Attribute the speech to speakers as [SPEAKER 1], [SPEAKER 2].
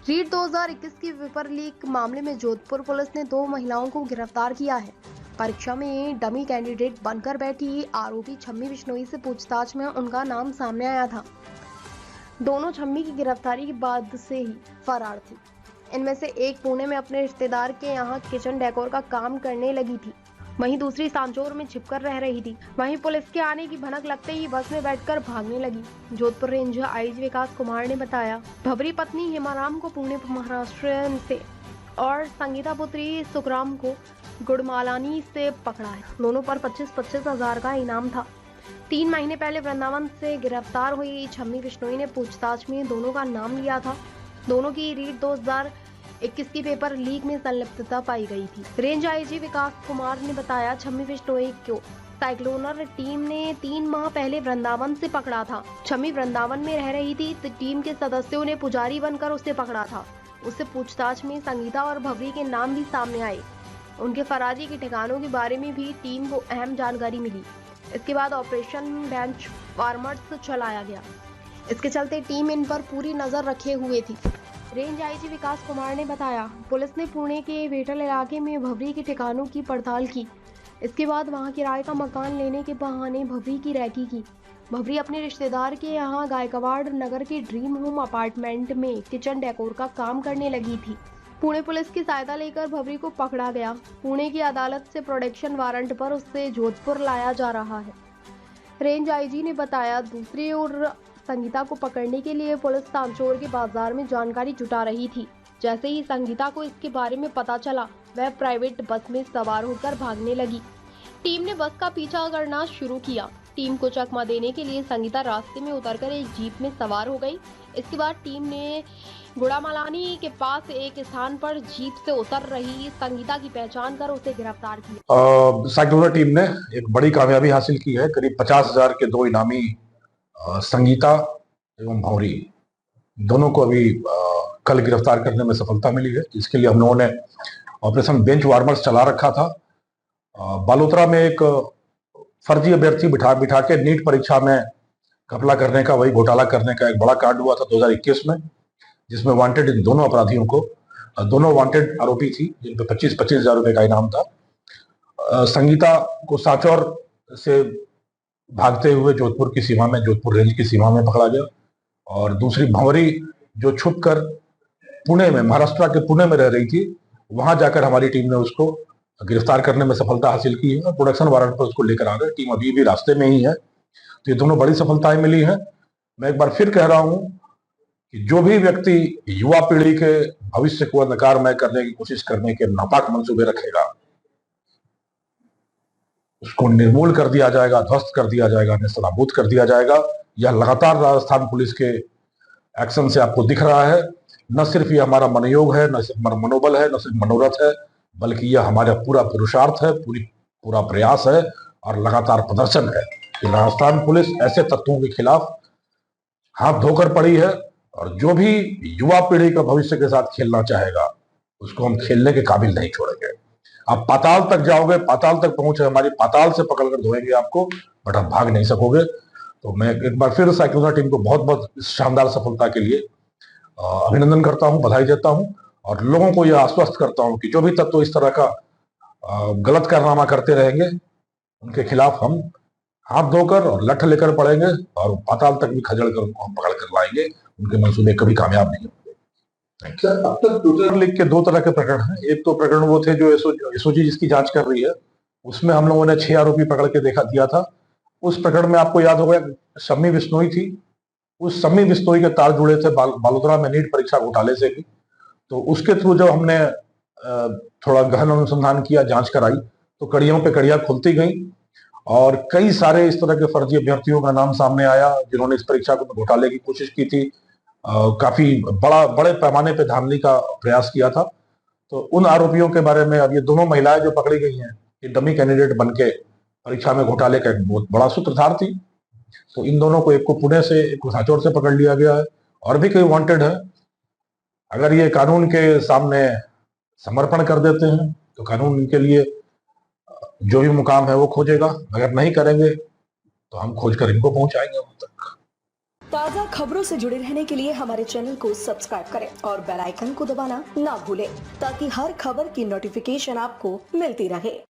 [SPEAKER 1] रीट 2021 की paper leak मामले में जोधपुर पुलिस ने 2 महिलाओं को गिरफ्तार किया है। परीक्षा में डमी कैंडिडेट बनकर बैठी आरोपी छम्मी बिश्नोई से पूछताछ में उनका नाम सामने आया था। दोनों छम्मी की गिरफ्तारी के बाद से ही फरार थी। इनमें से एक पुणे में अपने रिश्तेदार के यहाँ किचन डेकोर का काम करने लगी थी, वहीं दूसरी सांचौर में छिपकर रह रही थी। वहीं पुलिस के आने की भनक लगते ही बस में बैठकर भागने लगी। जोधपुर रेंज आईजी विकास कुमार ने बताया, भवरी पत्नी हेमाराम को पुणे महाराष्ट्र से और संगीता पुत्री सुखराम को गुड़मालानी से पकड़ा है। दोनों पर 25-25 हजार का इनाम था। 3 महीने पहले वृंदावन से गिरफ्तार हुई छम्मी बिश्नोई ने पूछताछ में दोनों का नाम लिया था। दोनों की रीट 2021 की पेपर लीक में संलिप्तता पाई गई थी। रेंज आईजी विकास कुमार ने बताया, छम्मी बिश्नोई को साइक्लोनर टीम ने 3 माह पहले वृंदावन से पकड़ा था। छम्मी वृंदावन में रह रही थी तो टीम के सदस्यों ने पुजारी बनकर उसे पकड़ा था। उससे पूछताछ में संगीता और भवरी के नाम भी सामने आए। उनके फरारी के ठिकानों के बारे में भी टीम को अहम जानकारी मिली। इसके बाद ऑपरेशन बेंच वार्मर्स चलाया गया। इसके चलते टीम इन पर पूरी नजर रखे हुए थी। रेंज आईजी विकास कुमार ने बताया, पुलिस ने पुणे के वेटल इलाके में भवरी के ठिकानों की पड़ताल की। इसके बाद वहां किराए का मकान लेने के बहाने भवरी की रैकी की। भवरी अपने रिश्तेदार के यहाँ गायकवाड़ नगर के ड्रीम होम अपार्टमेंट में किचन डेकोर का काम करने लगी थी। पुणे पुलिस की सहायता लेकर भवरी को पकड़ा गया। पुणे की अदालत से प्रोटेक्शन वारंट पर उसे जोधपुर लाया जा रहा है। रेंज आईजी ने बताया, दूसरी ओर संगीता को पकड़ने के लिए पुलिस सांचौर के बाजार में जानकारी जुटा रही थी। जैसे ही संगीता को इसके बारे में पता चला, वह प्राइवेट बस में सवार होकर भागने लगी। टीम ने बस का पीछा करना शुरू किया। टीम को चकमा देने के लिए संगीता रास्ते में उतरकर एक जीप में सवार हो गई। इसके बाद टीम ने गुड़ामालानी के पास एक स्थान पर जीप से उतर रही संगीता की पहचान कर उसे गिरफ्तार किया।
[SPEAKER 2] साइक्लोनर टीम ने एक बड़ी कामयाबी हासिल की है। करीब 50,000 के 2 इनामी संगीता एवं भौरी दोनों को अभी कल गिरफ्तार करने में सफलता मिली है। इसके लिए हम लोगों ने ऑपरेशन बेंच वार्मर्स चला रखा था। बालोतरा में एक फर्जी अभ्यर्थी बिठा के नीट परीक्षा में घपला करने का, वही घोटाला करने का एक बड़ा कांड हुआ था 2021 में, जिसमें वांटेड इन दोनों अपराधियों को, दोनों वांटेड आरोपी थी, जिन पर 25-25 हजार रुपए का इनाम था। संगीता को सांचौर से भागते हुए जोधपुर की सीमा में, जोधपुर रेंज की सीमा में पकड़ा गया। और दूसरी भंवरी जो छुपकर पुणे में, महाराष्ट्र के पुणे में रह रही थी, वहां जाकर हमारी टीम ने उसको गिरफ्तार करने में सफलता हासिल की है और प्रोडक्शन वारंट पर उसको लेकर आ गए। टीम अभी भी रास्ते में ही है। तो ये दोनों बड़ी सफलताएं मिली हैं। मैं एक बार फिर कह रहा हूं कि जो भी व्यक्ति युवा पीढ़ी के भविष्य को अंधकारमय करने की कोशिश करने के नापाक मंसूबे रखेगा, उसको निर्मूल कर दिया जाएगा, ध्वस्त कर दिया जाएगा, नेस्तनाबूद कर दिया जाएगा। यह लगातार राजस्थान पुलिस के एक्शन से आपको दिख रहा है। न सिर्फ ये हमारा मनोयोग है, न सिर्फ हमारा मनोबल है, न सिर्फ मनोरथ है, बल्कि यह हमारा पूरा पुरुषार्थ है, पूरा प्रयास है और लगातार प्रदर्शन है कि राजस्थान पुलिस ऐसे तत्वों के खिलाफ हाथ धोकर पड़ी है। और जो भी युवा पीढ़ी का भविष्य के साथ खेलना चाहेगा, उसको हम खेलने के काबिल नहीं छोड़ेंगे। आप पाताल तक जाओगे, पाताल तक पहुंचे, हमारी पाताल से पकड़कर धोएंगे आपको, बट आप भाग नहीं सकोगे। तो मैं एक बार फिर साइक्लोनर टीम को बहुत बहुत इस शानदार सफलता के लिए अभिनंदन करता हूं, बधाई देता हूं और लोगों को यह आश्वस्त करता हूं कि जो भी तत्व इस तरह का गलत कारनामा करते रहेंगे, उनके खिलाफ हम हाथ धोकर और लठ लेकर पड़ेंगे और पाताल तक भी खजड़ कर उनको हम पकड़ कर लाएंगे। उनके मंसूबे कभी कामयाब नहीं होंगे।
[SPEAKER 3] सर, अब तक पेपर
[SPEAKER 2] लीक के 2 तरह के प्रकरण हैं। एक तो प्रकरण वो थे जो एसओजी जिसकी जांच कर रही है, उसमें हम लोगों ने 6 आरोपी पकड़ के दिया था। उस प्रकरण में आपको याद होगा शम्मी बिश्नोई थी। उस शम्मी बिश्नोई के तार जुड़े थे बालोतरा में नीट परीक्षा घोटाले से भी। तो उसके थ्रू जब हमने थोड़ा गहन अनुसंधान किया, जांच कराई, तो कड़ियों पे कड़ियां खुलती गई और कई सारे इस तरह के फर्जी अभ्यर्थियों का नाम सामने आया जिन्होंने इस परीक्षा को घोटाले की कोशिश की थी। काफी बड़े पैमाने पे धांधली का प्रयास किया था। तो उन आरोपियों के बारे में अब ये दोनों महिलाएं जो पकड़ी गई हैं, ये डमी कैंडिडेट बनके परीक्षा में घोटाले का एक बहुत बड़ा सूत्रधार थी। तो इन दोनों को, एक को पुणे से, एक को सांचौर से पकड़ लिया गया है और भी कई वांटेड है। अगर ये कानून के सामने समर्पण कर देते हैं तो कानून इनके लिए जो भी मुकाम है वो खोजेगा। अगर नहीं करेंगे तो हम खोज कर इनको पहुंचाएंगे वहां तक।
[SPEAKER 3] ताज़ा खबरों से जुड़े रहने के लिए हमारे चैनल को सब्सक्राइब करें और बेल आइकन को दबाना ना भूलें ताकि हर खबर की नोटिफिकेशन आपको मिलती रहे।